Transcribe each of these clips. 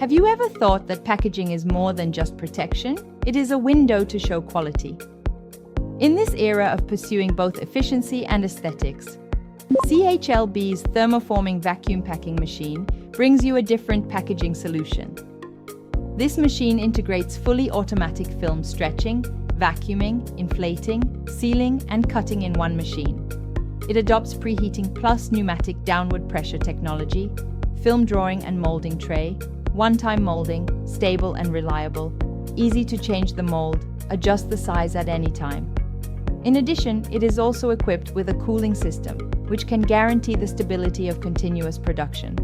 Have you ever thought that packaging is more than just protection? It is a window to show quality. In this era of pursuing both efficiency and aesthetics, CHLB's thermoforming vacuum packing machine brings you a different packaging solution. This machine integrates fully automatic film stretching, vacuuming, inflating, sealing, and cutting in one machine. It adopts preheating plus pneumatic downward pressure technology, film drawing and molding tray, one-time molding, stable and reliable, easy to change the mold, adjust the size at any time. In addition, it is also equipped with a cooling system, which can guarantee the stability of continuous production.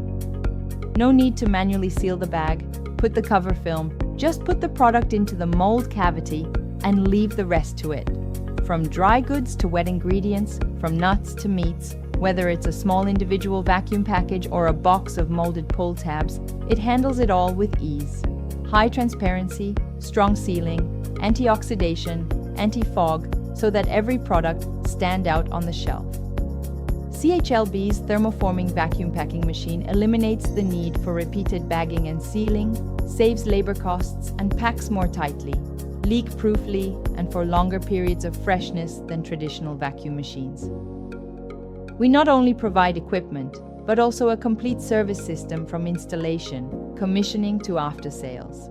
No need to manually seal the bag, put the cover film, just put the product into the mold cavity and leave the rest to it. From dry goods to wet ingredients, from nuts to meats, whether it's a small individual vacuum package or a box of molded pull tabs, it handles it all with ease. High transparency, strong sealing, antioxidation, anti-fog, so that every product stands out on the shelf. CHLB's thermoforming vacuum packing machine eliminates the need for repeated bagging and sealing, saves labor costs, and packs more tightly, leak-proofly, and for longer periods of freshness than traditional vacuum machines. We not only provide equipment, but also a complete service system from installation, commissioning to after-sales.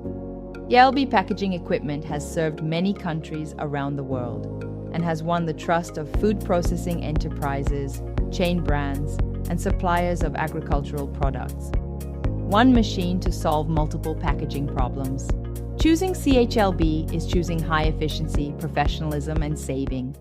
CHLB packaging equipment has served many countries around the world and has won the trust of food processing enterprises, chain brands, and suppliers of agricultural products. One machine to solve multiple packaging problems. Choosing CHLB is choosing high efficiency, professionalism, and saving.